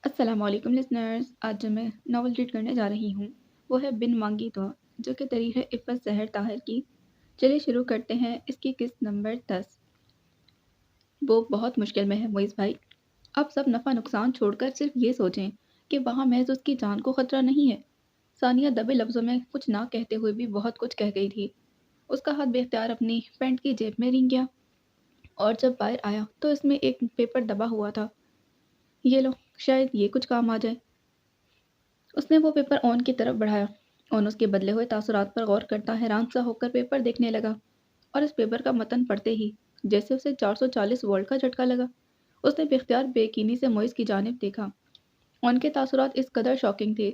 السلام علیکم لسنرز، آج جو میں ناول ریڈ کرنے جا رہی ہوں وہ ہے بن مانگی دعا، جو کہ تحریر ہے عفت سحر طاہر کی۔ چلیے شروع کرتے ہیں اس کی قسط نمبر 10۔ وہ بہت مشکل میں ہے معیز بھائی، اب سب نفع نقصان چھوڑ کر صرف یہ سوچیں کہ وہاں محض اس کی جان کو خطرہ نہیں ہے۔ ثانیہ دبے لفظوں میں کچھ نہ کہتے ہوئے بھی بہت کچھ کہہ گئی تھی۔ اس کا ہاتھ بے اختیار اپنی پینٹ کی جیب میں رینگ گیا، اور جب باہر آیا تو اس میں ایک پیپر دبا ہوا تھا۔ یہ لو، شاید یہ کچھ کام آ جائے۔ اس نے وہ پیپر اون کی طرف بڑھایا۔ اون اس کے بدلے ہوئے تاثرات پر غور کرتا حیران سا ہو کر پیپر دیکھنے لگا، اور اس پیپر کا متن پڑھتے ہی جیسے اسے 440 وولٹ کا جھٹکا لگا۔ اس نے بے اختیار بے یقینی سے معیز کی جانب دیکھا۔ اون کے تاثرات اس قدر شاکنگ تھے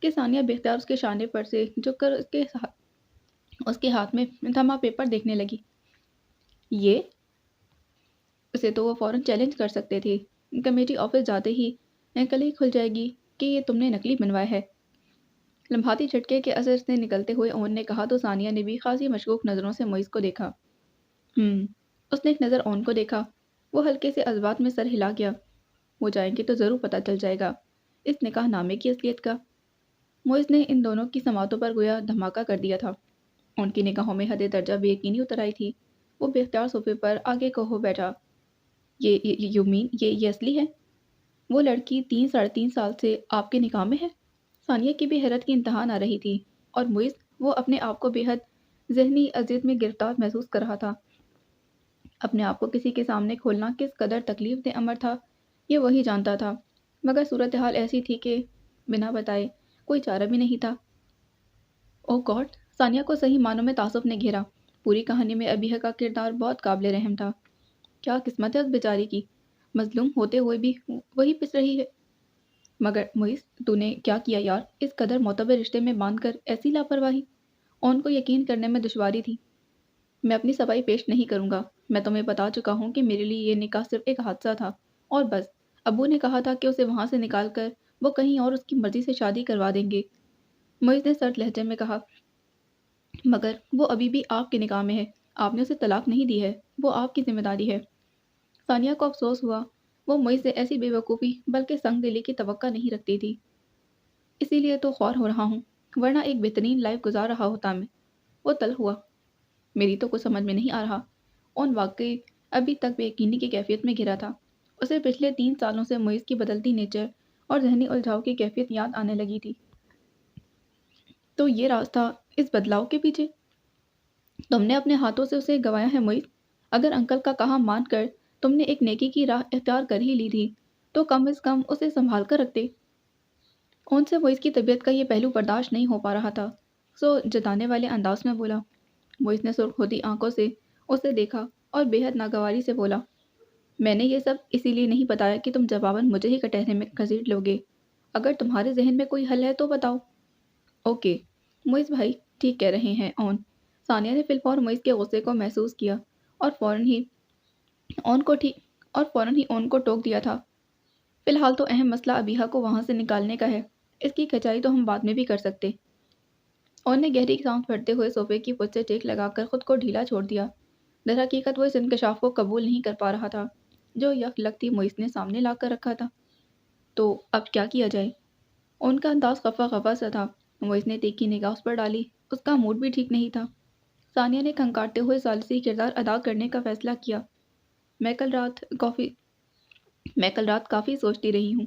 کہ ثانیہ بے اختیار اس کے شانے پر سے جھک کر اس کے ہاتھ میں تھما پیپر دیکھنے لگی۔ یہ اسے تو وہ فوراً چیلنج کر سکتے تھے، کمیٹی آفس جاتے ہی کل ہی کھل جائے گی کہ یہ تم نے نکلی بنوایا ہے۔ لمحاتی جھٹکے کے اثر سے نکلتے ہوئے اون نے کہا تو ثانیہ نے بھی خاصی مشکوک نظروں سے معیز کو دیکھا۔ اس نے ایک نظر اون کو دیکھا۔ وہ ہلکے سے جذبات میں سر ہلا گیا۔ وہ جائیں گے تو ضرور پتہ چل جائے گا اس نکاح نامے کی اصلیت کا۔ معیز نے ان دونوں کی سماعتوں پر گویا دھماکہ کر دیا تھا۔ ان کی نگاہوں میں حد درجہ بے یقینی اتر آئی تھی۔ وہ بے اختیار صوفے پر آگے کو ہو بیٹھا۔ یہ اصلی ہے؟ وہ لڑکی 3 ساڑھے 3 سال سے آپ کے نکاح میں ہے؟ ثانیہ کی بھی حیرت کی انتہا نہ رہی تھی، اور معیز وہ اپنے آپ کو بے حد ذہنی اذیت میں گرفتار محسوس کر رہا تھا۔ اپنے آپ کو کسی کے سامنے کھولنا کس قدر تکلیف دہ امر تھا یہ وہی جانتا تھا، مگر صورتحال ایسی تھی کہ بنا بتائے کوئی چارہ بھی نہیں تھا۔ او گاڈ! ثانیہ کو صحیح معنوں میں تعصب نے گھیرا۔ پوری کہانی میں ابیہ کا کردار بہت قابل رحم تھا۔ کیا قسمت ہے اس بیچاری کی، مظلوم ہوتے ہوئے بھی وہی پس رہی ہے۔ مگر معیز، تو نے کیا کیا یار، اس قدر معتبر رشتے میں باندھ کر ایسی لاپرواہی؟ اون کو یقین کرنے میں دشواری تھی۔ میں اپنی صفائی پیش نہیں کروں گا۔ میں تمہیں بتا چکا ہوں کہ میرے لیے یہ نکاح صرف ایک حادثہ تھا، اور بس۔ ابو نے کہا تھا کہ اسے وہاں سے نکال کر وہ کہیں اور اس کی مرضی سے شادی کروا دیں گے۔ معیز نے سرد لہجے میں کہا، مگر وہ ابھی بھی آپ کے نکاح میں ہے، آپ نے اسے طلاق نہیں دی ہے، وہ آپ کی ذمہ داری ہے۔ ثانیہ کو افسوس ہوا، وہ معیز سے ایسی بے وقوفی بلکہ سنگ دلی کی توقع نہیں رکھتی تھی۔ اسی لیے تو خوار ہو رہا ہوں، ورنہ ایک بہترین لائف گزار رہا ہوتا میں۔ وہ تلخ ہوا۔ میری تو کچھ سمجھ میں نہیں آ رہا۔ اون واقعی ابھی تک بے یقینی کی کیفیت میں گھرا تھا۔ اسے پچھلے 3 سالوں سے معیز کی بدلتی نیچر اور ذہنی الجھاؤ کی کیفیت یاد آنے لگی تھی۔ تو یہ راز تھا اس بدلاؤ کے پیچھے؟ تم نے اپنے ہاتھوں سے اسے گنوایا ہے معیز؟ اگر انکل کا کہا مان کر تم نے ایک نیکی کی راہ اختیار کر ہی لی تھی تو کم از کم اسے سنبھال کر رکھتے۔ اون سے معیز کی طبیعت کا یہ پہلو برداشت نہیں ہو پا رہا تھا، سو جتانے والے انداز میں بولا۔ معیز نے سرخ ہوتی آنکھوں سے اسے دیکھا اور بے حد ناگواری سے بولا، میں نے یہ سب اسی لیے نہیں بتایا کہ تم جواباً مجھے ہی کٹہرے میں گھسیٹ لوگے۔ اگر تمہارے ذہن میں کوئی حل ہے تو بتاؤ۔ اوکے معیز بھائی، ٹھیک کہہ رہے ہیں اون۔ ثانیہ نے فی الفور معیز کے غصے کو محسوس کیا، اور فوراً ہی اون کو ٹوک دیا تھا۔ فی الحال تو اہم مسئلہ ابیہا کو وہاں سے نکالنے کا ہے، اس کی کھچائی تو ہم بعد میں بھی کر سکتے۔ اون نے گہری سانس بھرتے ہوئے صوفے کی پشت سے ٹیک لگا کر خود کو ڈھیلا چھوڑ دیا۔ در حقیقت وہ اس انکشاف کو قبول نہیں کر پا رہا تھا جو یک لگتی معیز نے سامنے لا کر رکھا تھا۔ تو اب کیا کیا جائے؟ اون کا انداز خفا خفا سا تھا۔ معیز نے تیکھی نگاہ اس پر ڈالی، اس کا موڈ بھی ٹھیک نہیں تھا۔ ثانیہ نے کھنکاٹتے ہوئے ثالثی کردار ادا کرنے کا فیصلہ کیا۔ میں کل رات کافی سوچتی رہی ہوں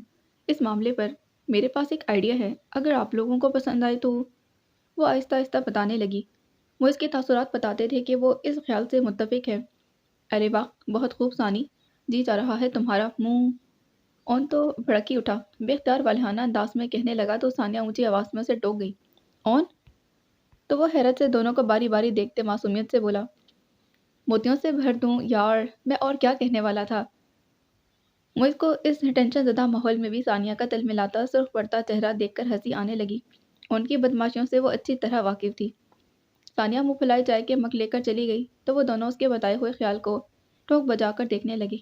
اس معاملے پر۔ میرے پاس ایک آئیڈیا ہے، اگر آپ لوگوں کو پسند آئے تو۔ وہ آہستہ آہستہ بتانے لگی۔ وہ اس کے تاثرات بتاتے تھے کہ وہ اس خیال سے متفق ہے۔ ارے واہ، بہت خوب ثانی، جی چاہ رہا ہے تمہارا منہ۔ اون تو بھڑکی اٹھا، بے اختیار والہانہ انداز میں کہنے لگا تو ثانیہ اونچی آواز میں اسے ٹوک گئی، اون؟ تو وہ حیرت سے دونوں کو باری باری دیکھتے معصومیت سے بولا، موتیوں سے بھر دوں یار، میں اور کیا کہنے والا تھا۔ معیز کو اس ٹینشن زدہ ماحول میں بھی ثانیہ کا تلملاتا سرخ پڑتا چہرہ دیکھ کر ہنسی آنے لگی۔ ان کی بدماشیوں سے وہ اچھی طرح واقف تھی۔ ثانیہ منہ پھلائے چائے کے مگ لے کر چلی گئی تو وہ دونوں اس کے بتائے ہوئے خیال کو ٹھوک بجا کر دیکھنے لگی۔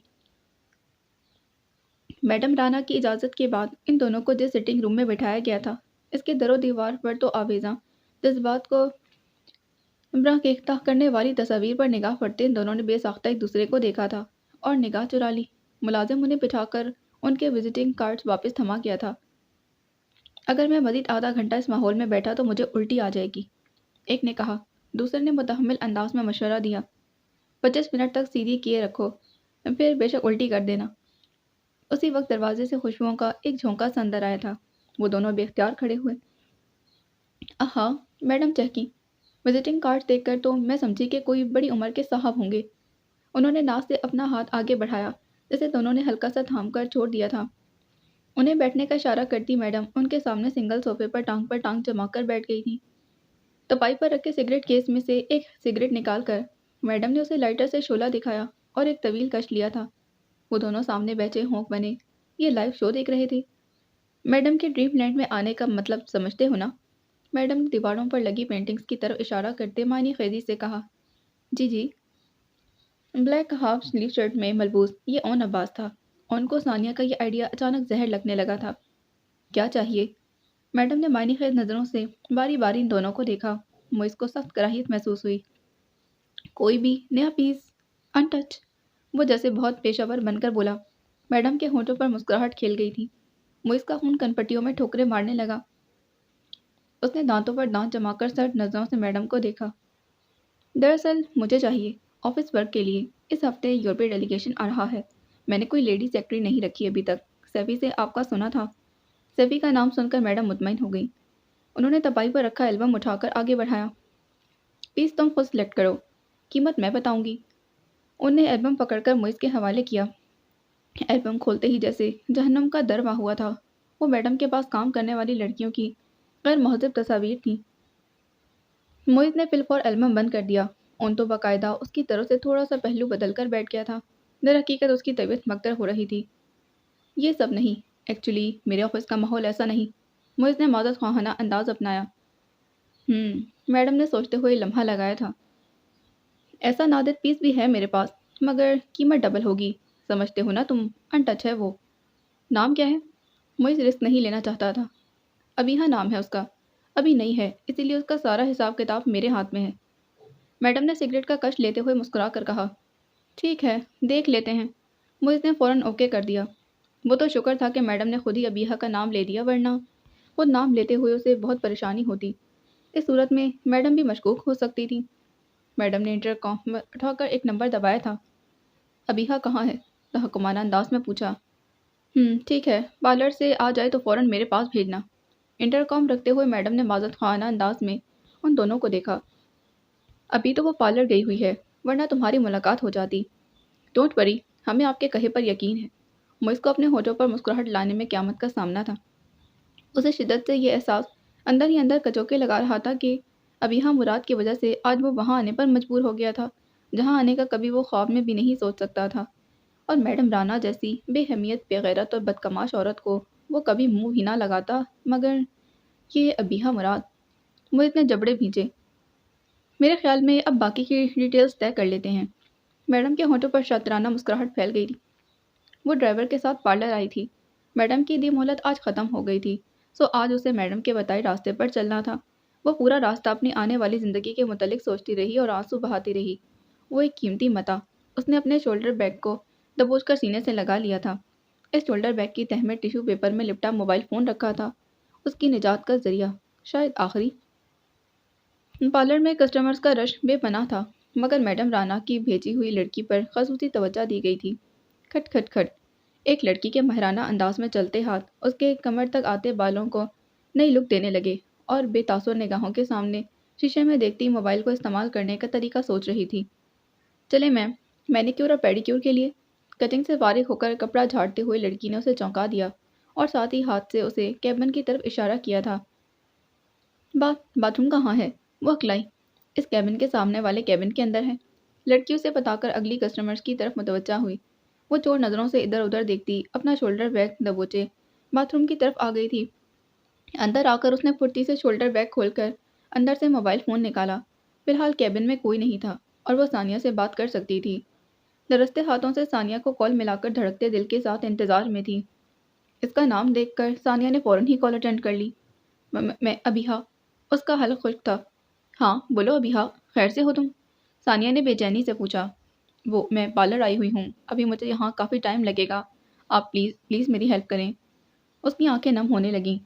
میڈم رانا کی اجازت کے بعد ان دونوں کو جس سٹنگ روم میں بٹھایا گیا تھا، اس کے در و دیوار پر تو آویزاں جذبات کو برانگیختہ کرنے والی تصاویر پر نگاہ پڑتے ان دونوں نے بے ساختہ ایک دوسرے کو دیکھا تھا اور نگاہ چرا لی۔ ملازم انہیں بٹھا کر ان کے وزٹنگ کارڈز واپس تھما گیا تھا۔ اگر میں مزید آدھا گھنٹہ اس ماحول میں بیٹھا تو مجھے الٹی آ جائے گی، ایک نے کہا۔ دوسرے نے متحمل انداز میں مشورہ دیا، 25 منٹ تک سیدھی کیے رکھو، پھر بے شک الٹی کر دینا۔ اسی وقت دروازے سے خوشبوؤں کا ایک جھونکا سا اندر آیا تھا۔ وہ دونوں بے اختیار کھڑے ہوئے۔ آہا، میڈم چہکی۔ وزٹنگ کارڈ دیکھ کر تو میں سمجھی کہ کوئی بڑی عمر کے صاحب ہوں گے۔ انہوں نے ناز سے اپنا ہاتھ آگے بڑھایا، جسے دونوں نے ہلکا سا تھام کر چھوڑ دیا تھا۔ انہیں بیٹھنے کا اشارہ کرتی میڈم ان کے سامنے سنگل صوفے پر ٹانگ جما کر بیٹھ گئی تھی۔ تپائی پر رکھے سگریٹ کیس میں سے ایک سگریٹ نکال کر میڈم نے اسے لائٹر سے شعلہ دکھایا اور ایک طویل کش لیا تھا۔ وہ دونوں سامنے بیٹھے ہونک بنے یہ لائیو شو دیکھ رہے تھے۔ میڈم کے ڈریم لینڈ میں آنے کا مطلب سمجھتے ہو نا؟ میڈم نے دیواروں پر لگی پینٹنگز کی طرف اشارہ کرتے معنی خیزی سے کہا۔ جی جی۔ بلیک ہاف سلیو شرٹ میں ملبوس یہ اون عباس تھا۔ اون کو ثانیہ کا یہ آئیڈیا اچانک زہر لگنے لگا تھا۔ کیا چاہیے؟ میڈم نے معنی خیز نظروں سے باری باری ان دونوں کو دیکھا۔ موئز کو سخت کراہیت محسوس ہوئی۔ کوئی بھی نیا پیس؟ انٹچ، وہ جیسے بہت پیشہ ور بن کر بولا۔ میڈم کے ہونٹوں پر مسکراہٹ کھیل گئی تھی۔ موئز کا خون کنپٹیوں میں ٹھوکریں مارنے لگا۔ اس نے دانتوں پر دانت جما کر سرد نظروں سے میڈم کو دیکھا۔ دراصل مجھے چاہیے، آفس ورک کے لیے۔ اس ہفتے یورپی ڈیلیگیشن آ رہا ہے۔ میں نے کوئی لیڈی سیکرٹری نہیں رکھی ابھی تک۔ سیفی سے آپ کا سنا تھا۔ سیفی کا نام سن کر میڈم مطمئن ہو گئی۔ انہوں نے تپائی پر رکھا البم اٹھا کر آگے بڑھایا۔ پیس تم خود سلیکٹ کرو، قیمت میں بتاؤں گی۔ انہوں نے البم پکڑ کر موئز کے حوالے کیا۔ البم کھولتے ہی جیسے جہنم کا در واہ ہوا تھا۔ وہ میڈم کے پاس کام کرنے والی لڑکیوں کی غیر مہذب تصاویر تھیں۔ موئز نے فل فور البم بند کر دیا۔ اون تو باقاعدہ اس کی طرف سے تھوڑا سا پہلو بدل کر بیٹھ گیا تھا۔ در حقیقت اس کی طبیعت مگتر ہو رہی تھی۔ یہ سب نہیں، ایکچولی میرے آفس کا ماحول ایسا نہیں۔ موئز نے معذرت خواہانہ انداز اپنایا۔ میڈم نے سوچتے ہوئے لمحہ لگایا تھا۔ ایسا نادر پیس بھی ہے میرے پاس، مگر قیمت ڈبل ہوگی۔ سمجھتے ہو نا تم، انٹچ ہے وہ۔ نام کیا ہے؟ موئز رسک نہیں لینا چاہتا تھا۔ ابیہا نام ہے اس کا۔ ابھی نہیں ہے، اسی لیے اس کا سارا حساب کتاب میرے ہاتھ میں ہے۔ میڈم نے سگریٹ کا کش لیتے ہوئے مسکرا کر کہا۔ ٹھیک ہے، دیکھ لیتے ہیں۔ موئز نے فوراً اوکے کر دیا۔ وہ تو شکر تھا کہ میڈم نے خود ہی ابیہا کا نام لے دیا، ورنہ خود نام لیتے ہوئے اسے بہت پریشانی ہوتی۔ اس صورت میں میڈم بھی مشکوک ہو سکتی تھی۔ میڈم نے انٹر کام اٹھا کر ایک نمبر دبایا تھا۔ ابیہا کہاں ہے؟ تحکمانہ انداز میں پوچھا۔ ٹھیک ہے، پارلر سے آ جائے تو فوراً میرے پاس بھیجنا۔ انٹر کام رکھتے ہوئے میڈم نے معذرت خواہانہ انداز میں ان دونوں کو دیکھا۔ ابھی تو وہ پارلر گئی ہوئی ہے، ورنہ تمہاری ملاقات ہو جاتی۔ ڈونٹ وری، ہمیں آپ کے کہے پر یقین ہے۔ موئز کو اپنے ہونٹوں پر مسکراہٹ لانے میں قیامت کا سامنا تھا۔ اسے شدت سے یہ احساس اندر ہی اندر کچوکے لگا رہا تھا کہ ابیہا مراد کی وجہ سے آج وہ وہاں آنے پر مجبور ہو گیا تھا، جہاں آنے کا کبھی وہ خواب میں بھی نہیں سوچ سکتا تھا۔ اور میڈم رانا جیسی بے اہمیت، بے غیرت اور بدکماش عورت کو وہ کبھی منہ ہی نہ لگاتا، مگر یہ ابیہا مراد۔ موئز نے جبڑے بھینچے۔ میرے خیال میں اب باقی کی ڈیٹیلز طے کر لیتے ہیں۔ میڈم کے ہونٹوں پر شاطرانہ مسکراہٹ پھیل گئی تھی۔ وہ ڈرائیور کے ساتھ پارلر آئی تھی۔ میڈم کی دی مہلت آج ختم ہو گئی تھی، سو آج اسے میڈم کے بتائے راستے پر چلنا تھا۔ وہ پورا راستہ اپنی آنے والی زندگی کے متعلق سوچتی رہی اور آنسو بہاتی رہی۔ وہ ایک قیمتی متاع۔ اس نے اپنے شولڈر بیگ کو دبوچ کر سینے سے لگا لیا تھا۔ اس شولڈر بیگ کی تہہ میں ٹیشو پیپر میں لپٹا موبائل فون رکھا تھا، اس کی نجات کا ذریعہ، شاید آخری۔ پارلر میں کسٹمرز کا رش بے پناہ تھا، مگر میڈم رانا کی بھیجی ہوئی لڑکی پر خصوصی توجہ دی گئی تھی۔ کھٹ کھٹ کھٹ، ایک لڑکی کے ماہرانہ انداز میں چلتے ہاتھ اس کے کمر تک آتے بالوں کو نئی لک دینے لگے، اور بے تاثر نگاہوں کے سامنے شیشے میں دیکھتی موبائل کو استعمال کرنے کا طریقہ سوچ رہی تھی۔ چلے میم، مینیکیور اور پیڈیکیور کے لیے۔ کٹنگ سے فارغ ہو کر کپڑا جھاڑتے ہوئے لڑکی نے اسے چونکا دیا اور ساتھ ہی ہاتھ سے اسے کیبن کی طرف اشارہ کیا تھا۔ باتھ روم کہاں ہے؟ وہ اکلائی۔ اس کیبن کے سامنے والے کیبن کے اندر ہے۔ لڑکی اسے بتا کر اگلی کسٹمرز کی طرف متوجہ ہوئی۔ وہ چور نظروں سے ادھر ادھر دیکھتی اپنا شولڈر بیگ دبوچے باتھ روم کی طرف آ گئی تھی۔ اندر آ کر اس نے پھرتی سے شولڈر بیگ کھول کر اندر سے موبائل فون نکالا۔ فی الحال کیبن میں کوئی نہیں تھا اور وہ ثانیہ سے بات کر سکتی تھی۔ لرزتے ہاتھوں سے ثانیہ کو کال ملا کر دھڑکتے دل کے ساتھ انتظار میں تھی۔ اس کا نام دیکھ کر ثانیہ نے فوراً ہی کال اٹینڈ کر لی۔ میں ابیہا۔ اس کا حلق خشک تھا۔ ہاں بولو ابیہا، خیر سے ہو تم؟ ثانیہ نے بے چینی سے پوچھا۔ میں پارلر آئی ہوئی ہوں، ابھی مجھے یہاں کافی ٹائم لگے گا۔ آپ پلیز پلیز میری ہیلپ کریں۔ اس کی آنکھیں نم ہونے لگیں۔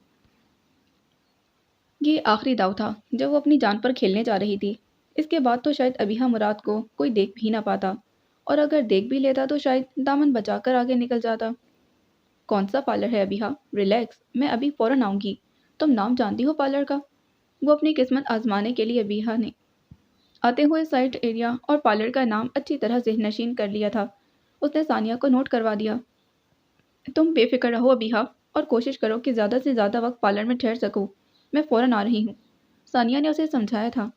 یہ آخری داؤ تھا جب وہ اپنی جان پر کھیلنے جا رہی تھی۔ اس کے بعد تو شاید ابیحہ مراد کو کوئی دیکھ بھی نہ پاتا، اور اگر دیکھ بھی لیتا تو شاید دامن بچا کر آگے نکل جاتا۔ کون سا پارلر ہے ابیحہ؟ ریلیکس، میں ابھی فوراً آؤں گی۔ تم نام جانتی ہو پارلر کا؟ وہ اپنی قسمت آزمانے کے لیے ابیحہ نے آتے ہوئے سائٹ ایریا اور پارلر کا نام اچھی طرح ذہن نشین کر لیا تھا۔ اس نے ثانیہ کو نوٹ کروا دیا۔ تم بے فکر رہو ابیحہ، اور کوشش کرو کہ زیادہ سے زیادہ وقت پارلر میں ٹھہر سکو۔ میں فوراً آ رہی ہوں۔ ثانیہ نے اسے سمجھایا تھا۔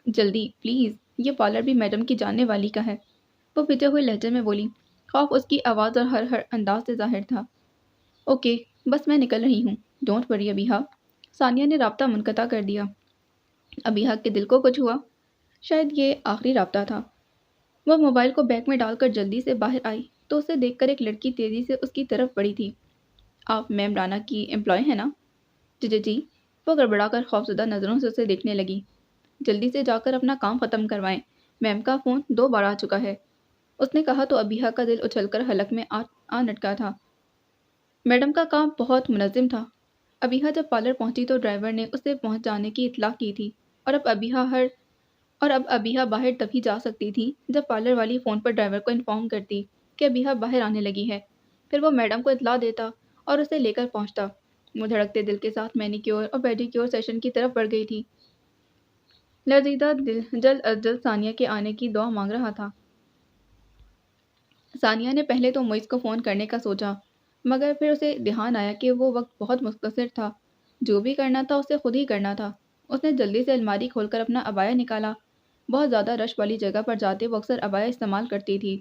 جلدی پلیز، یہ پارلر بھی میڈم کی جاننے والی کا ہے، وہ بھیجے ہوئے لہجے میں بولی۔ خوف اس کی آواز اور ہر انداز سے ظاہر تھا۔ اوکے، بس میں نکل رہی ہوں، ڈونٹ وری ابیحہ۔ ثانیہ نے رابطہ منقطع کر دیا۔ ابیحہ کے دل کو کچھ ہوا، شاید یہ آخری رابطہ تھا۔ وہ موبائل کو بیگ میں ڈال کر جلدی سے باہر آئی تو اسے دیکھ کر ایک لڑکی تیزی سے اس کی طرف بڑھی تھی۔ آپ میم رانا کی امپلائی ہیں نا؟ جی۔ وہ گڑبڑا کر خوفزدہ نظروں سے اسے دیکھنے لگی۔ جلدی سے جا کر اپنا کام ختم کروائیں، میم کا فون 2 بار آ چکا ہے، اس نے کہا تو ابیحہ کا دل اچھل کر حلق میں آ نٹکا تھا۔ میڈم کا کام بہت منظم تھا۔ ابیحہ جب پارلر پہنچی تو ڈرائیور نے اسے پہنچ جانے کی اطلاع کی تھی، اور اب ابیحہ باہر تبھی جا سکتی تھی جب پارلر والی فون پر ڈرائیور کو انفارم کرتی کہ ابیحہ باہر آنے لگی ہے۔ پھر وہ میڈم کو اطلاع دیتا اور اسے لے کر پہنچتا۔ وہ دھڑکتے دل کے ساتھ مینیکیور اور پیڈیکیور سیشن کی طرف بڑھ گئی تھی۔ لرزیدہ دل جلد از جلد ثانیہ کے آنے کی دعا مانگ رہا تھا۔ ثانیہ نے پہلے تو معیز کو فون کرنے کا سوچا، مگر پھر اسے دھیان آیا کہ وہ وقت بہت مختصر تھا، جو بھی کرنا تھا اسے خود ہی کرنا تھا۔ اس نے جلدی سے الماری کھول کر اپنا عبایا نکالا۔ بہت زیادہ رش والی جگہ پر جاتے وہ اکثر عبایا استعمال کرتی تھی۔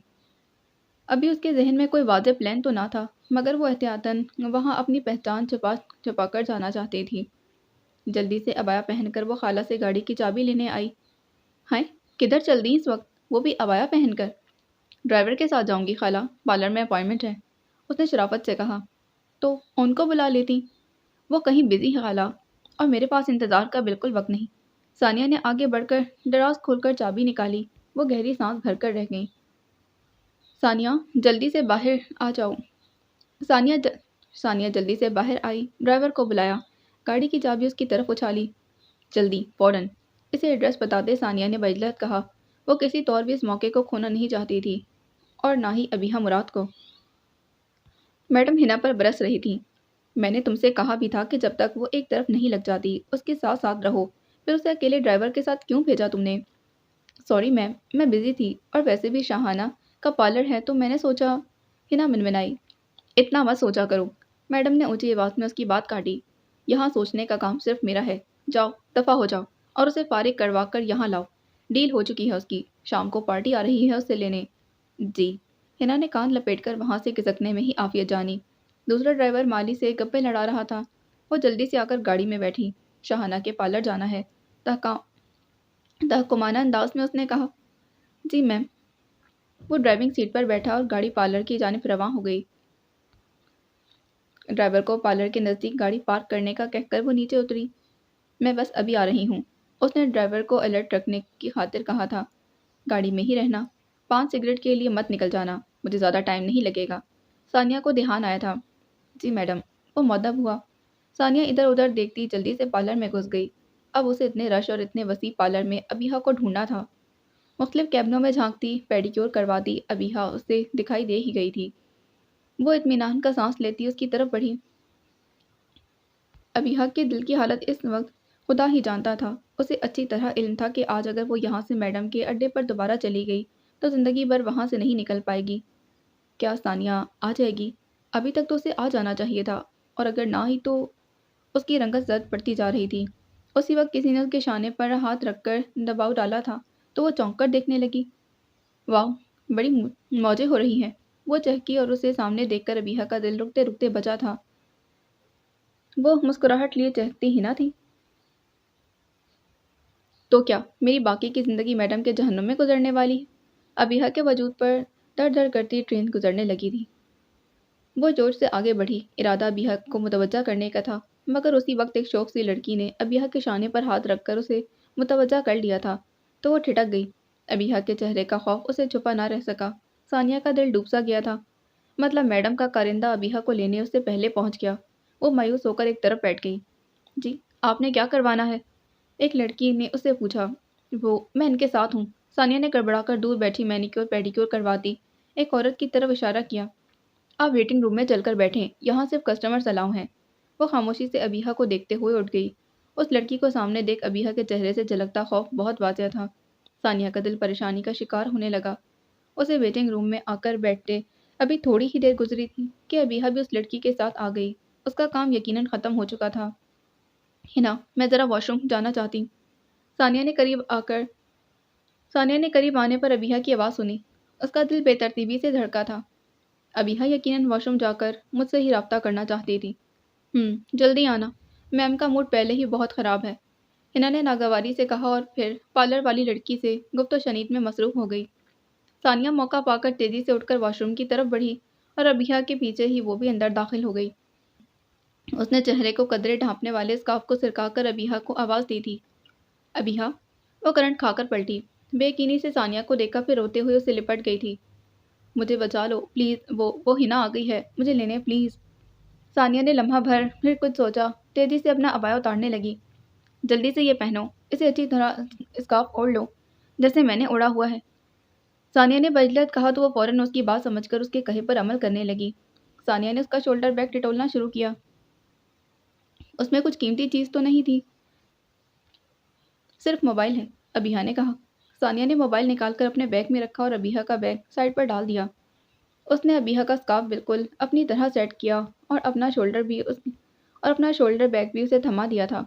ابھی اس کے ذہن میں کوئی واضح پلان تو نہ تھا، مگر وہ احتیاطاً وہاں اپنی پہچان چھپا کر جانا چاہتی تھی۔ جلدی سے عبایا پہن کر وہ خالہ سے گاڑی کی چابی لینے آئی۔ ہائے، کدھر چل دی اس وقت، وہ بھی عبایا پہن کر؟ ڈرائیور کے ساتھ جاؤں گی خالہ، پارلر میں اپائنٹمنٹ ہے، اس نے شرافت سے کہا۔ تو ان کو بلا لیتی؟ وہ کہیں بزی ہے خالہ، اور میرے پاس انتظار کا بالکل وقت نہیں۔ ثانیہ نے آگے بڑھ کر دراز کھول کر چابی نکالی۔ وہ گہری سانس بھر کر رہ گئی۔ ثانیہ جلدی سے باہر آ جاؤ۔ ثانیہ جلدی سے باہر آئی، ڈرائیور کو بلایا، گاڑی کی چابی اس کی طرف اچھالی۔ جلدی، فوراً، اسے ایڈریس بتا دے، ثانیہ نے بجلت کہا۔ وہ کسی طور بھی اس موقع کو کھونا نہیں چاہتی تھی، اور نہ ہی ابیحہ مراد کو۔ میڈم حنا پر برس رہی تھی۔ میں نے تم سے کہا بھی تھا کہ جب تک وہ ایک طرف نہیں لگ جاتی اس کے ساتھ ساتھ رہو، پھر اسے اکیلے ڈرائیور کے ساتھ کیوں بھیجا تم نے؟ سوری میم، میں بزی تھی، اور ویسے بھی شاہانہ کا پارلر ہے تو میں نے سوچا۔ حنا منمنائی۔ اتنا مت سوچا کرو، میڈم نے اونچی آواز میں اس کی بات کاٹی۔ یہاں سوچنے کا کام صرف میرا ہے، جاؤ دفع ہو جاؤ، اور اسے فارغ کروا کر یہاں لاؤ۔ ڈیل ہو چکی ہے اس کی، شام کو پارٹی آ رہی ہے اسے لینے۔ جی، حنا نے کان لپیٹ کر وہاں سے کھسکنے میں ہی عافیت جانی۔ دوسرا ڈرائیور مالی سے گپے لڑا رہا تھا۔ وہ جلدی سے آ کر گاڑی میں بیٹھی۔ شاہانہ کے پارلر جانا ہے، تحکمانہ انداز میں اس نے کہا۔ جی میم۔ وہ ڈرائیونگ سیٹ پر بیٹھا اور گاڑی پارلر کی جانب رواں ہو گئی۔ ڈرائیور کو پارلر کے نزدیک گاڑی پارک کرنے کا کہہ کر وہ نیچے اتری۔ میں بس ابھی آ رہی ہوں، اس نے ڈرائیور کو الرٹ رکھنے کی خاطر کہا تھا۔ گاڑی میں ہی رہنا، 5 سگریٹ کے لیے مت نکل جانا، مجھے زیادہ ٹائم نہیں لگے گا۔ ثانیہ کو دھیان آیا تھا۔ جی میڈم، وہ مؤدب ہوا۔ ثانیہ ادھر ادھر دیکھتی جلدی سے پارلر میں گھس گئی۔ اب اسے اتنے رش اور اتنے وسیع پارلر میں ابیحہ کو ڈھونڈنا تھا۔ مختلف کیبنوں میں جھانکتی، پیڈیکیور کرواتی، ابیحہ اسے دکھائی دے ہی گئی تھی۔ وہ اطمینان کا سانس لیتی اس کی طرف بڑھی۔ ابیحہ کے دل کی حالت اس وقت خدا ہی جانتا تھا۔ اسے اچھی طرح علم تھا کہ آج اگر وہ یہاں سے میڈم کے اڈے پر دوبارہ چلی گئی تو زندگی بھر وہاں سے نہیں نکل پائے گی۔ کیا ثانیہ آ جائے گی؟ ابھی تک تو اسے آ جانا چاہیے تھا، اور اگر نہ آئی تو؟ اس کی رنگت زرد پڑتی جا رہی تھی۔ اسی وقت کسی نے اس کے شانے پر ہاتھ رکھ کر دباؤ ڈالا تھا تو وہ چونک کر دیکھنے لگی۔ واو، بڑی موجیں ہو رہی ہیں، وہ چہکی اور اسے سامنے دیکھ کر ابیحہ کا دل رکتے رکتے بجا تھا۔ وہ مسکراہٹ لیے چہکتی حنا تھی۔ تو کیا میری باقی کی زندگی میڈم کے جہنم میں گزرنے والی ہے؟ ابیحہ کے وجود پر دھڑ دھڑ کرتی ٹرین گزرنے لگی تھی۔ وہ جوش سے آگے بڑھی، ارادہ ابیحہ کو متوجہ کرنے کا تھا، مگر اسی وقت ایک شوق سی لڑکی نے ابیحہ کے شانے پر ہاتھ رکھ کر اسے متوجہ کر لیا تھا تو وہ ٹھٹک گئی۔ ابیحہ کے چہرے کا خوف اسے چھپا نہ رہ سکا۔ ثانیہ کا دل ڈوب سا گیا تھا۔ مطلب میڈم کا کارندہ ابیحہ کو لینے اس سے پہلے پہنچ گیا۔ وہ مایوس ہو کر ایک طرف بیٹھ گئی۔ جی، آپ نے کیا کروانا ہے؟ ایک لڑکی نے اس سے پوچھا۔ میں ان کے ساتھ ہوں۔ ثانیہ نے گڑبڑا کر دور بیٹھی مینیکیور پیڈیکیور کرواتی ایک عورت کی طرف اشارہ کیا۔ آپ ویٹنگ روم میں چل کر بیٹھیں، یہاں صرف کسٹمرز الاؤ ہیں۔ وہ خاموشی سے ابیحہ کو دیکھتے ہوئے اٹھ گئی۔ اس لڑکی کو سامنے دیکھ ابیحہ کے چہرے سے جھلکتا خوف بہت واضح تھا۔ ثانیہ کا دل پریشانی کا شکار ہونے لگا۔ اسے ویٹنگ روم میں آ کر بیٹھتے ابھی تھوڑی ہی دیر گزری تھی کہ ابیحہ بھی اس لڑکی کے ساتھ آ گئی۔ اس کا کام یقیناً ختم ہو چکا تھا۔ ہنا، میں ذرا واش روم جانا چاہتی ہوں۔ ثانیہ نے قریب آنے پر ابیحہ کی آواز سنی۔ اس کا دل بے ترتیبی سے دھڑکا تھا۔ ابیحہ یقیناً واش روم جا کر مجھ سے ہی رابطہ کرنا چاہتی تھی۔ جلدی آنا، میم کا موڈ پہلے ہی بہت خراب ہے، ہنا نے ناگواری سے کہا اور پھر پارلر والی لڑکی سے گفت و شنید میں مصروف ہو گئی۔ ثانیہ موقع پا کر تیزی سے اٹھ کر واش روم کی طرف بڑھی اور ابیحہ کے پیچھے ہی وہ بھی اندر داخل ہو گئی۔ اس نے چہرے کو قدرے ڈھانپنے والے اسکارف کو سرکا کر ابیحہ کو آواز دی تھی۔ ابیحہ، وہ کرنٹ کھا کر پلٹی، بے یقینی سے ثانیہ کو دیکھا پھر روتے ہوئے اسے لپٹ گئی تھی۔ مجھے بچا لو پلیز، وہ ہنا آ گئی ہے، مجھے لینے پلیز۔ ثانیہ نے لمحہ بھر پھر کچھ سوچا، تیزی سے اپنا عبایا اتارنے لگی۔ جلدی سے یہ پہنو، اسے اچھی طرح اسکارف اوڑھ لو جیسے میں نے اوڑھا ہوا ہے۔ ثانیہ نے بجلت کہا تو وہ فوراً اس کی بات سمجھ کر اس کے کہے پر عمل کرنے لگی۔ ثانیہ نے اس کا شولڈر بیگ ٹٹولنا شروع کیا۔ اس میں کچھ قیمتی چیز تو نہیں تھی؟ صرف موبائل ہے، ابیحہ نے کہا۔ ثانیہ نے موبائل نکال کر اپنے بیگ میں رکھا اور ابیحہ کا بیگ سائڈ پر ڈال دیا۔ اس نے ابیحہ کا اسکارف بالکل اپنی طرح سیٹ کیا اور اپنا شولڈر بیگ بھی اسے تھما دیا تھا۔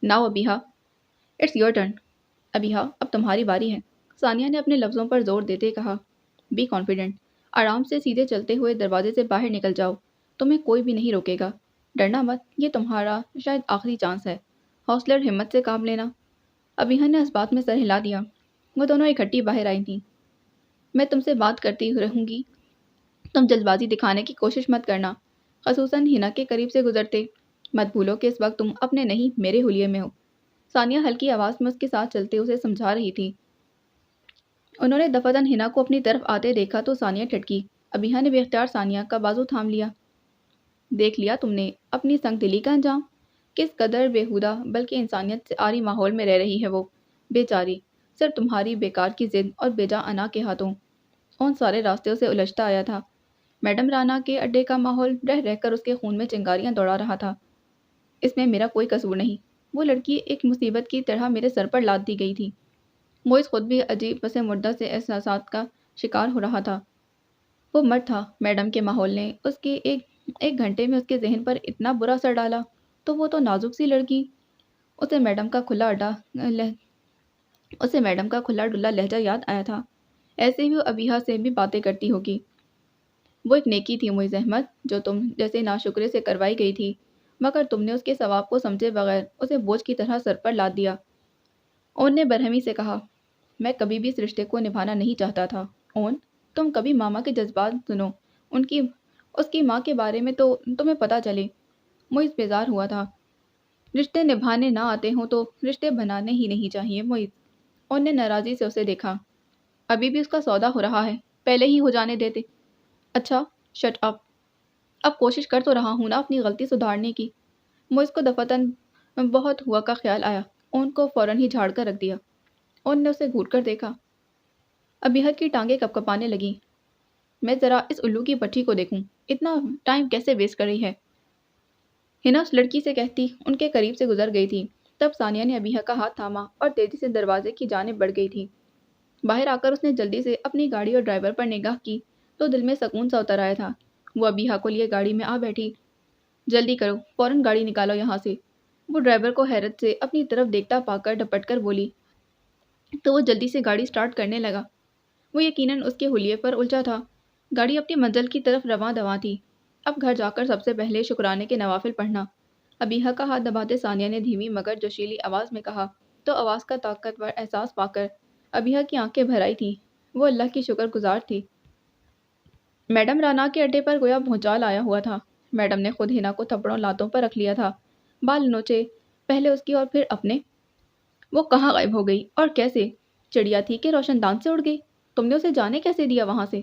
Now Abiha, it's your turn. Abiha, اب تمہاری باری ہے، ثانیہ نے اپنے لفظوں پر زور دیتے کہا۔ بی کانفیڈنٹ، آرام سے سیدھے چلتے ہوئے دروازے سے باہر نکل جاؤ، تمہیں کوئی بھی نہیں روکے گا۔ ڈرنا مت، یہ تمہارا شاید آخری چانس ہے، حوصلے اور ہمت سے کام لینا۔ ابیحہ نے اس بات میں سر ہلا دیا۔ وہ دونوں اکٹھی باہر آئی تھیں۔ میں تم سے بات کرتی رہوں گی، تم جلد بازی دکھانے کی کوشش مت کرنا، خصوصاً ہنا کے قریب سے گزرتے۔ مت بھولو کہ اس وقت تم اپنے نہیں میرے حلیے میں ہو۔ ثانیہ ہلکی آواز میں اس کے ساتھ چلتے اسے سمجھا رہی تھی۔ انہوں نے دفعتاً ہنا کو اپنی طرف آتے دیکھا تو ثانیہ ٹھٹکی۔ ابیحہ نے بے اختیار ثانیہ کا بازو تھام لیا۔ دیکھ لیا تم نے اپنی سنگ دلی کا انجام، کس قدر بیہودہ بلکہ انسانیت سے عاری ماحول میں رہ رہی ہے وہ بیچاری، صرف تمہاری بیکار کی ضد اور بیجا انا کے ہاتھوں۔ ان سارے راستوں سے الجھتا آیا تھا۔ میڈم رانا کے اڈے کا ماحول رہ رہ کر اس کے خون میں چنگاریاں دوڑا رہا تھا۔ اس میں میرا کوئی قصور نہیں، وہ لڑکی ایک مصیبت کی طرح میرے سر پر لاد دی گئی تھی۔ موئز خود بھی عجیب پس مردہ سے احساسات کا شکار ہو رہا تھا۔ وہ مرد تھا، میڈم کے ماحول نے اس کے ایک گھنٹے میں اس کے ذہن پر اتنا برا اثر ڈالا، تو وہ تو نازک سی لڑکی۔ اسے میڈم کا کھلا ڈلا لہجہ یاد آیا تھا۔ ایسے ہی وہ ابیحہ سے بھی باتیں کرتی ہوگی۔ وہ ایک نیکی تھی معز احمد جو تم جیسے ناشکرے سے کروائی گئی تھی، مگر تم نے اس کے ثواب کو سمجھے بغیر اسے بوجھ کی طرح سر پر لاد دیا۔ اون نے برہمی سے کہا۔ میں کبھی بھی اس رشتے کو نبھانا نہیں چاہتا تھا۔ اون، تم کبھی ماما کے جذبات سنو، اس کی ماں کے بارے میں تو تمہیں پتہ چلے۔ معز بیزار ہوا تھا۔ رشتے نبھانے نہ آتے ہوں تو رشتے بنانے ہی نہیں چاہیے معز۔ اون نے ناراضی سے اسے دیکھا۔ ابھی بھی اس کا سودا ہو رہا ہے، پہلے ہی ہو جانے دیتے۔ اچھا، شٹ اپ، اب کوشش کر تو رہا ہوں نا اپنی غلطی سدھارنے کی۔ معز کو دفعتاً بہت ہوا کا خیال آیا۔ اون کو فوراً ہی جھاڑ کر رکھ دیا۔ اون نے اسے گھور کر دیکھا۔ ابیحہ کی ٹانگیں کپکپانے لگیں۔ میں ذرا اس الو کی پٹھی کو دیکھوں، اتنا ٹائم کیسے ویسٹ کر رہی ہے؟ ہنا اس لڑکی سے کہتی ان کے قریب سے گزر گئی تھی۔ تب ثانیہ نے ابیحہ کا ہاتھ تھاما اور تیزی سے دروازے کی جانب بڑھ گئی تھی۔ باہر آ کر اس نے جلدی سے اپنی گاڑی اور ڈرائیور پر نگاہ کی تو دل میں سکون سا اتر آیا تھا۔ وہ ابیحہ کو لیے گاڑی میں آ بیٹھی۔ جلدی کرو، فوراً گاڑی نکالو یہاں سے۔ وہ ڈرائیور کو حیرت سے اپنی طرف دیکھتا پا کر ڈپٹ کر بولی تو وہ جلدی سے گاڑی سٹارٹ کرنے لگا۔ وہ یقیناً اس کے حلیے پر الجھا تھا۔ گاڑی اپنی منزل کی طرف رواں دواں تھی۔ اب گھر جا کر سب سے پہلے شکرانے کے نوافل پڑھنا۔ ابیحہ کا ہاتھ دباتے ثانیہ نے دھیمی مگر جوشیلی آواز میں کہا تو آواز کا طاقتور احساس پا کر ابیحہ کی آنکھیں بھر آئی تھیں۔ وہ اللہ کی شکر گزار تھی۔ میڈم رانا کے اڈے پر گویا بھونچال آیا ہوا تھا۔ میڈم نے خود ہنا کو تھپڑوں لاتوں پر رکھ لیا تھا، بال نوچے، پہلے اس کی اور پھر اپنے۔ وہ کہاں غائب ہو گئی اور کیسے؟ چڑیا تھی کہ روشن دان سے اڑ گئی؟ تم نے اسے جانے کیسے دیا وہاں سے؟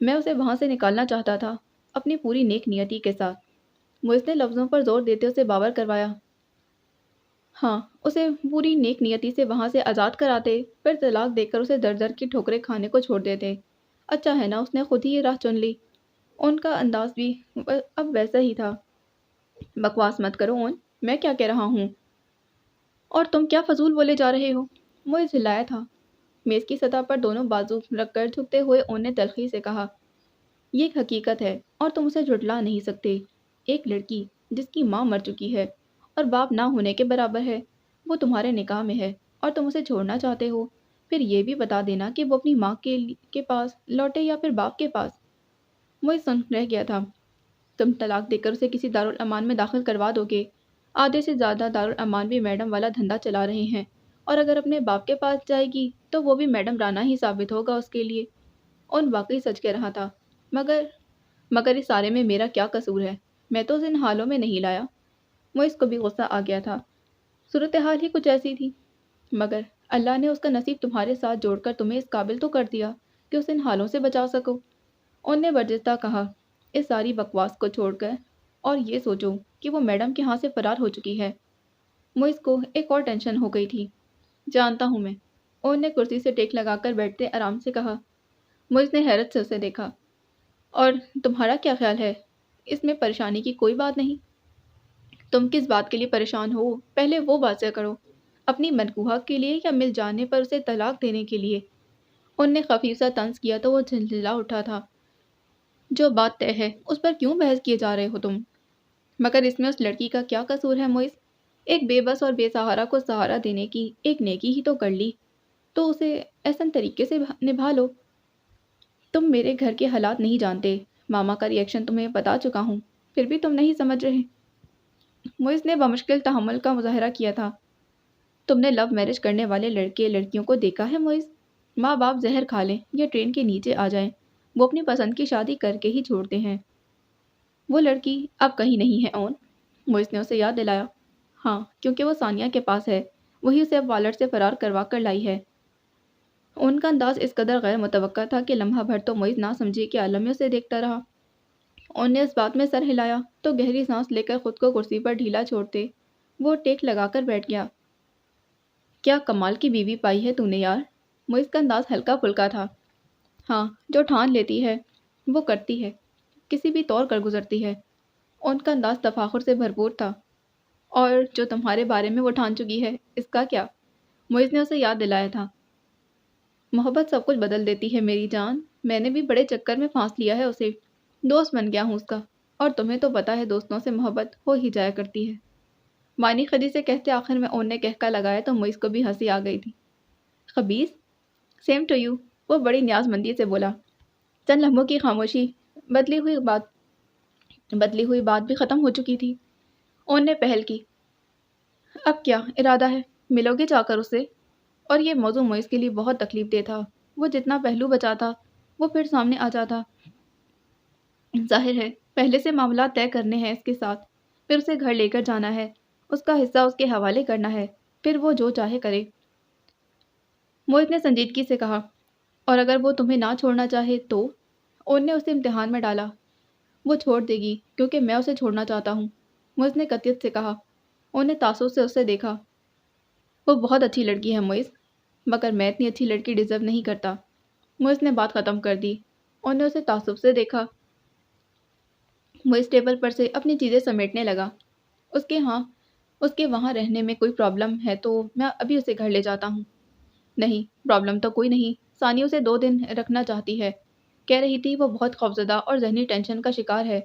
میں اسے وہاں سے نکالنا چاہتا تھا اپنی پوری نیک نیتی کے ساتھ۔ موئز نے لفظوں پر زور دیتے اسے باور کروایا۔ ہاں، اسے پوری نیک نیتی سے وہاں سے آزاد کراتے، پھر طلاق دے کر اسے در در کی ٹھوکریں کھانے کو چھوڑ دیتے۔ اچھا ہے نا اس نے خود ہی یہ راہ چن لی۔ ان کا انداز بھی اب ویسا ہی تھا۔ بکواس مت کرو اون، میں کیا کہہ رہا ہوں اور تم کیا فضول بولے جا رہے ہو؟ موئز ہلایا تھا۔ میز کی سطح پر دونوں بازو رکھ کر جھکتے ہوئے اون نے تلخی سے کہا، یہ ایک حقیقت ہے اور تم اسے جھٹلا نہیں سکتے۔ ایک لڑکی جس کی ماں مر چکی ہے اور باپ نہ ہونے کے برابر ہے، وہ تمہارے نکاح میں ہے اور تم اسے چھوڑنا چاہتے ہو۔ پھر یہ بھی بتا دینا کہ وہ اپنی ماں کے پاس لوٹے یا پھر باپ کے پاس۔ موئز سن رہ گیا تھا۔ تم طلاق دے کر اسے کسی دارالامان میں داخل کروا دو گے۔ آدھے سے زیادہ دارالامان بھی میڈم والا دھندا چلا رہے ہیں، اور اگر اپنے باپ کے پاس جائے گی تو وہ بھی میڈم رانا ہی ثابت ہوگا اس کے لیے۔ ان واقعی سچ کہہ رہا تھا۔ مگر اس سارے میں میرا کیا قصور ہے؟ میں تو ان حالوں میں نہیں لایا۔ موئز کو بھی غصہ آ گیا تھا۔ صورتحال ہی کچھ ایسی تھی، مگر اللہ نے اس کا نصیب تمہارے ساتھ جوڑ کر تمہیں اس قابل تو کر دیا کہ اسے ان حالوں سے بچا سکو۔ ان نے برجستہ کہا، اس ساری بکواس کو چھوڑ کر اور یہ سوچو کہ وہ میڈم کے ہاں سے فرار ہو چکی ہے۔ موئز کو ایک اور ٹینشن ہو گئی تھی۔ جانتا ہوں میں، ان نے کرسی سے ٹیک لگا کر بیٹھتے آرام سے کہا۔ موئز نے حیرت سے اسے دیکھا۔ اور تمہارا کیا خیال ہے؟ اس میں پریشانی کی کوئی بات نہیں۔ تم کس بات کے لیے پریشان ہو؟ پہلے وہ واضح کرو، اپنی منقوہ کے لیے یا مل جانے پر اسے طلاق دینے کے لیے؟ ان نے خفیف سا طنز کیا تو وہ جھنجھلا اٹھا تھا۔ جو بات طے ہے اس پر کیوں بحث کیے جا رہے ہو تم؟ مگر اس میں اس لڑکی کا کیا قصور ہے موئز؟ ایک بے بس اور بے سہارا کو سہارا دینے کی ایک نیکی ہی تو کر لی، تو اسے احسن طریقے سے نبھا لو۔ تم میرے گھر کے حالات نہیں جانتے، ماما کا ری ایکشن تمہیں بتا چکا ہوں، پھر بھی تم نہیں سمجھ رہے۔ موئز نے بمشکل تحمل کا مظاہرہ کیا تھا۔ تم نے لو میرج کرنے والے لڑکے لڑکیوں کو دیکھا ہے موئز؟ ماں باپ زہر کھا لیں یا ٹرین کے نیچے آ جائیں، وہ اپنی پسند کی شادی کر کے ہی چھوڑتے ہیں۔ وہ لڑکی اب کہیں نہیں ہے اون، موئز نے اسے یاد دلایا۔ ہاں، کیونکہ وہ ثانیہ کے پاس ہے، وہی اسے اب والٹ سے فرار کروا کر لائی ہے۔ ان کا انداز اس قدر غیر متوقع تھا کہ لمحہ بھر تو موئز نہ سمجھے کہ عالم میں اسے دیکھتا رہا۔ ان نے اس بات میں سر ہلایا تو گہری سانس لے کر خود کو کرسی پر ڈھیلا چھوڑتے وہ ٹیک لگا کر بیٹھ گیا۔ کیا کمال کی بیوی پائی ہے تو نے یار؟ موئز کا انداز ہلکا پھلکا تھا۔ ہاں، جو ٹھان لیتی ہے وہ کرتی ہے، کسی بھی طور کر گزرتی ہے۔ ان کا انداز تفاخر سے بھرپور تھا۔ اور جو تمہارے بارے میں وہ ٹھان چکی ہے، اس کا کیا؟ موئز نے اسے یاد دلایا تھا۔ محبت سب کچھ بدل دیتی ہے میری جان، میں نے بھی بڑے چکر میں پھانس لیا ہے اسے، دوست بن گیا ہوں اس کا، اور تمہیں تو پتہ ہے دوستوں سے محبت ہو ہی جایا کرتی ہے۔ معنی خدی سے کہتے آخر میں اون نے کہکا لگایا تو موئز کو بھی ہنسی آ گئی تھی۔ خبیث، سیم ٹو یو، وہ بڑی نیاز مندی سے بولا۔ چند لمحوں کی خاموشی، بدلی ہوئی بات بھی ختم ہو چکی تھی۔ اون نے پہل کی، اب کیا ارادہ ہے؟ ملو گے جا کر اسے؟ اور یہ موضوع موئز کے لیے بہت تکلیف دہ تھا۔ وہ جتنا پہلو بچاتا وہ پھر سامنے آ جاتا۔ ظاہر ہے پہلے سے معاملات طے کرنے ہیں اس کے ساتھ، پھر اسے گھر لے کر جانا ہے، اس کا حصہ اس کے حوالے کرنا ہے، پھر وہ جو چاہے کرے۔ موئز نے سنجیدگی سے کہا، اور اگر وہ تمہیں نہ چھوڑنا چاہے تو؟ اون نے اسے امتحان میں ڈالا۔ وہ چھوڑ دے گی کیونکہ میں اسے چھوڑنا چاہتا ہوں، موئز نے قطعیت سے کہا۔ اون نے تعصب سے اسے دیکھا۔ وہ بہت اچھی لڑکی ہے موئز، مگر میں اتنی اچھی لڑکی ڈیزرو نہیں کرتا۔ موئز نے بات ختم کر دی۔ اون نے اسے تعصب سے دیکھا۔ موئز ٹیبل پر سے اپنی چیزیں سمیٹنے لگا۔ اس کے وہاں رہنے میں کوئی پرابلم ہے تو میں ابھی اسے گھر لے جاتا ہوں۔ نہیں، پرابلم تو کوئی نہیں، ثانی اسے 2 دن رکھنا چاہتی ہے، کہہ رہی تھی وہ بہت خوفزدہ اور ذہنی ٹینشن کا شکار ہے،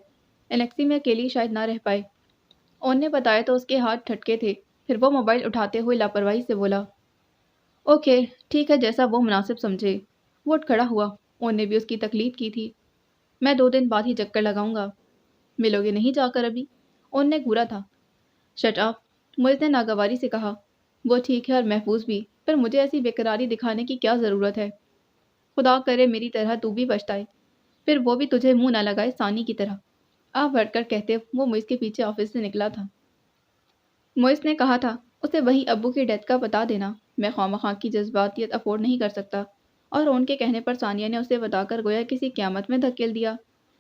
الیکسی میں اکیلی شاید نہ رہ پائے۔ اون نے بتایا تو اس کے ہاتھ ٹھٹکے تھے، پھر وہ موبائل اٹھاتے ہوئے لاپرواہی سے بولا، اوکے ٹھیک ہے، جیسا وہ مناسب سمجھے۔ وہ اٹھ کھڑا ہوا۔ اون نے بھی اس کی تقلید کی تھی۔ میں 2 دن بعد ہی چکر لگاؤں گا۔ ملو گے نہیں جا کر ابھی؟ اون نے گھورا تھا۔ شٹ اپ، موئز نے ناگواری سے کہا۔ وہ ٹھیک ہے اور محفوظ بھی، پر مجھے ایسی بےقراری دکھانے کی کیا ضرورت ہے؟ خدا کرے میری طرح تو بھی پچھتائے، پھر وہ بھی تجھے منہ نہ لگائے ثانی کی طرح۔ آپ بڑھ کر کہتے وہ موئز کے پیچھے آفس سے نکلا تھا۔ موئز نے کہا تھا اسے وہیں ابو کی ڈیتھ کا بتا دینا، میں خواہ مخواہ کی جذباتیت افورڈ نہیں کر سکتا، اور ان کے کہنے پر ثانیہ نے اسے بتا کر گویا کسی قیامت میں دھکیل دیا۔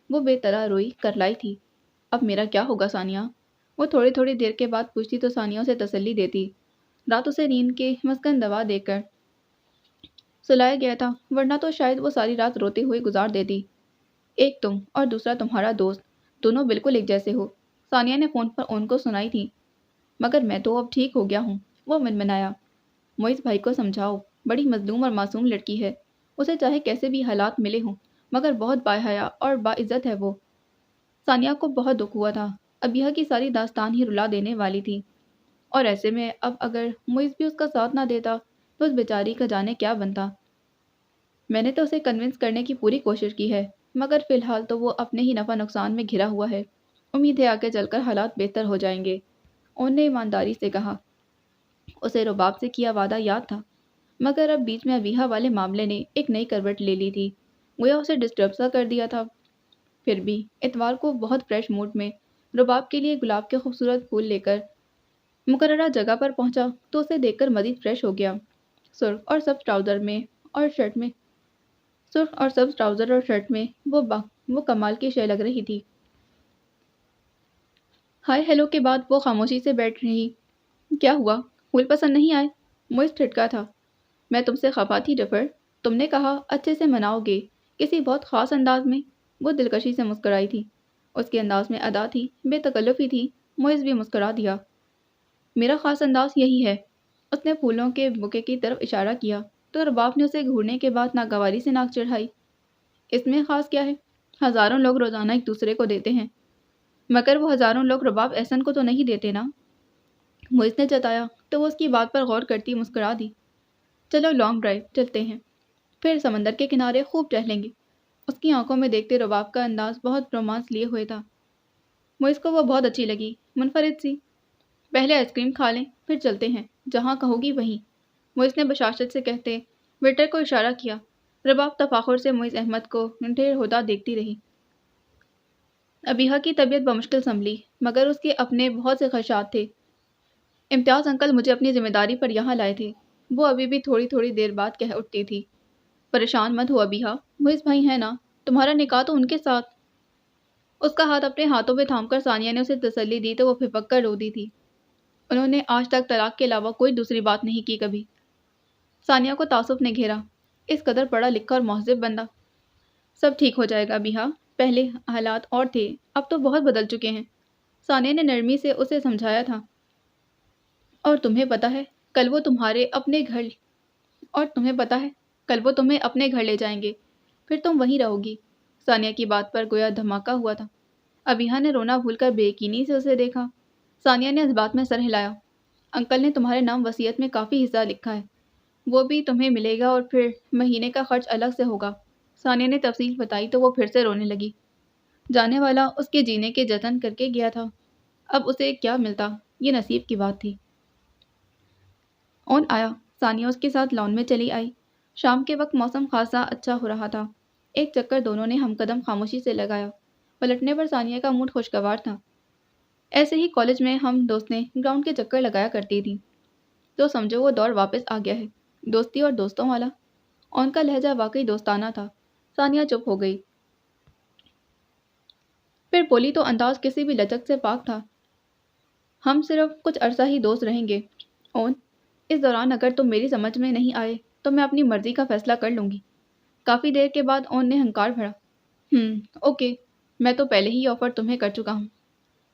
وہ بے طرح روئی کرلائی تھی۔ اب میرا کیا ہوگا ثانیہ؟ وہ تھوڑی تھوڑی دیر کے بعد پوچھتی تو ثانیہ اسے تسلی دیتی۔ رات اسے نیند کے مسکن دوا دے کر سلایا گیا تھا، ورنہ تو شاید وہ ساری رات روتے ہوئے گزار دیتی۔ ایک تم اور دوسرا تمہارا دوست، دونوں بالکل ایک جیسے ہو، ثانیہ نے فون پر ان کو سنائی تھی۔ مگر میں تو اب ٹھیک ہو گیا ہوں، وہ منمنایا۔ معیز بھائی کو سمجھاؤ، بڑی مظلوم اور معصوم لڑکی ہے، اسے چاہے کیسے بھی حالات ملے ہوں مگر بہت باحیا اور باعزت ہے وہ۔ ثانیہ کو بہت دکھ ہوا تھا، ابیہ کی ساری داستان ہی رلا دینے والی تھی، اور ایسے میں اب اگر معیز بھی اس کا ساتھ نہ دیتا تو اس بیچاری کا جانے کیا بنتا۔ میں نے تو اسے کنونس کرنے کی پوری کوشش کی ہے، مگر فی الحال تو وہ اپنے ہی نفع نقصان میں گھرا ہوا ہے، امید ہے آگے چل کر حالات بہتر ہو جائیں گے، ان نے ایمانداری سے کہا۔ اسے رباب سے کیا وعدہ یاد تھا، مگر اب بیچ میں ابیہ والے معاملے نے ایک نئی کروٹ لے لی تھی، گویا اسے ڈسٹرب سا کر دیا تھا۔ پھر بھی اتوار کو بہت فریش موڈ میں رباب کے لیے گلاب کے خوبصورت پھول لے کر مقررہ جگہ پر پہنچا تو اسے دیکھ کر مزید فریش ہو گیا۔ سرخ اور سبز ٹراؤزر میں اور شرٹ میں سرخ اور سبز ٹراؤزر اور شرٹ میں وہ کمال کی شے لگ رہی تھی۔ ہائے ہیلو کے بعد وہ خاموشی سے بیٹھ رہی۔ کیا ہوا؟ پھول پسند نہیں آئے؟ معیز ٹھٹکا تھا۔ میں تم سے خفا تھی ڈفر، تم نے کہا اچھے سے مناؤ گے، کسی بہت خاص انداز میں۔ وہ دلکشی سے مسکرائی تھی، اس کے انداز میں ادا تھی، بے تکلفی تھی۔ معیز بھی مسکرا دیا۔ میرا خاص انداز یہی ہے۔ اس نے پھولوں کے بوکے کی طرف اشارہ کیا تو رباب نے اسے گھورنے کے بعد ناگواری سے ناک چڑھائی۔ اس میں خاص کیا ہے؟ ہزاروں لوگ روزانہ ایک دوسرے کو دیتے ہیں، مگر وہ ہزاروں لوگ رباب احسن کو تو نہیں دیتے نا؟ معیز نے جتایا تو وہ اس کی بات پر غور کرتی مسکرا دی۔ چلو لانگ ڈرائیو چلتے ہیں، پھر سمندر کے کنارے خوب ٹہلیں گے۔ اس کی آنکھوں میں دیکھتے رباب کا انداز بہت رومانس لیے ہوئے تھا۔ معیز کو وہ بہت اچھی لگی، منفرد سی۔ پہلے آئس کریم کھا لیں پھر چلتے ہیں، جہاں کہو گی وہیں، معیز نے بشاشت سے کہتے ویٹر کو اشارہ کیا۔ رباب تفاخر سے معیز احمد کو ڈھیر ہوتا دیکھتی رہی۔ ابیہ کی طبیعت بمشکل سنبھلی، مگر اس کے اپنے بہت سے خدشات تھے۔ امتیاز انکل مجھے اپنی ذمہ داری پر یہاں لائے تھے، وہ ابھی بھی تھوڑی تھوڑی دیر بعد کہہ اٹھتی تھی۔ پریشان مت ہو ابیہ، معیز بھائی ہیں نا، تمہارا نکاح تو ان کے ساتھ۔ اس کا ہاتھ اپنے ہاتھوں پہ تھام کر ثانیہ نے اسے تسلی دی تو وہ پھپک کر رو دی تھی۔ انہوں نے آج تک طلاق کے علاوہ کوئی دوسری بات نہیں کی کبھی۔ ثانیہ کو تعصب نے گھیرا، اس قدر پڑھا لکھا اور مہذب بندہ۔ سب ٹھیک ہو جائے گا ابیہ، پہلے حالات اور تھے، اب تو بہت بدل چکے ہیں، ثانیہ نے نرمی سے اسے سمجھایا تھا۔ اور تمہیں پتہ ہے کل وہ تمہیں اپنے گھر لے جائیں گے، پھر تم وہیں رہو گی۔ ثانیہ کی بات پر گویا دھماکہ ہوا تھا۔ ابیہ نے رونا بھول کر بے یقینی سے اسے دیکھا۔ ثانیہ نے اس بات میں سر ہلایا۔ انکل نے تمہارے نام وصیت میں کافی حصہ لکھا ہے، وہ بھی تمہیں ملے گا، اور پھر مہینے کا خرچ الگ سے ہوگا۔ ثانیہ نے تفصیل بتائی تو وہ پھر سے رونے لگی۔ جانے والا اس کے جینے کے جتن کر کے گیا تھا، اب اسے کیا ملتا، یہ نصیب کی بات تھی۔ اون آیا، ثانیہ اس کے ساتھ لان میں چلی آئی۔ شام کے وقت موسم خاصا اچھا ہو رہا تھا۔ ایک چکر دونوں نے ہم قدم خاموشی سے لگایا۔ پلٹنے پر ثانیہ کا موڈ خوشگوار تھا۔ ایسے ہی کالج میں ہم دوستیں گراؤنڈ کے چکر لگایا کرتی تھیں، تو سمجھو وہ دور واپس آ گیا ہے، دوستی اور دوستوں والا۔ اون کا لہجہ واقعی دوستانہ تھا۔ ثانیہ چپ ہو گئی، پھر بولی تو انداز کسی بھی لچک سے پاک تھا۔ ہم صرف کچھ عرصہ ہی دوست رہیں گے اون، اس دوران اگر تم میری سمجھ میں نہیں آئے تو میں اپنی مرضی کا فیصلہ کر لوں گی۔ کافی دیر کے بعد اون نے ہنکار بھرا، اوکے، میں تو پہلے ہی آفر تمہیں کر چکا ہوں۔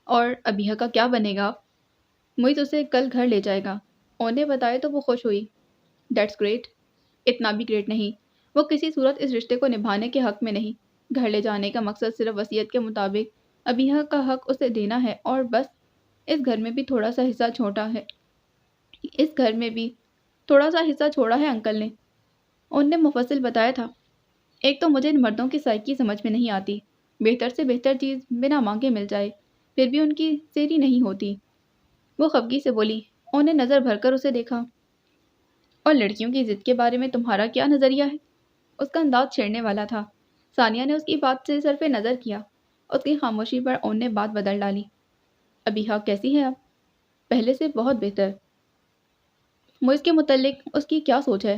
اور ابیہ کا کیا بنے گا؟ معیز اسے کل گھر لے جائے گا، اون نے بتایا تو وہ خوش ہوئی۔ That's great. اتنا بھی گریٹ نہیں، وہ کسی صورت اس رشتے کو نبھانے کے حق میں نہیں۔ گھر لے جانے کا مقصد صرف وصیت کے مطابق ابیہ کا حق اسے دینا ہے، اور بس۔ اس گھر میں بھی تھوڑا سا حصہ چھوڑا ہے انکل نے، ان نے مفصل بتایا تھا۔ ایک تو مجھے ان مردوں کی سائیکی سمجھ میں نہیں آتی، بہتر سے بہتر چیز بنا مانگے مل جائے، پھر بھی ان کی سیری نہیں ہوتی۔ وہ خفگی سے بولی، ان نے نظر بھر کر اسے دیکھا۔ اور لڑکیوں کی ضد کے بارے میں تمہارا کیا نظریہ ہے؟ اس کا انداز چھیڑنے والا تھا۔ ثانیہ نے اس کی بات سے صرف نظر کیا، اس کی خاموشی پر اون نے بات بدل ڈالی۔ ابیہ کیسی ہے اب؟ پہلے سے بہت بہتر۔ معیز کے متعلق اس کی کیا سوچ ہے؟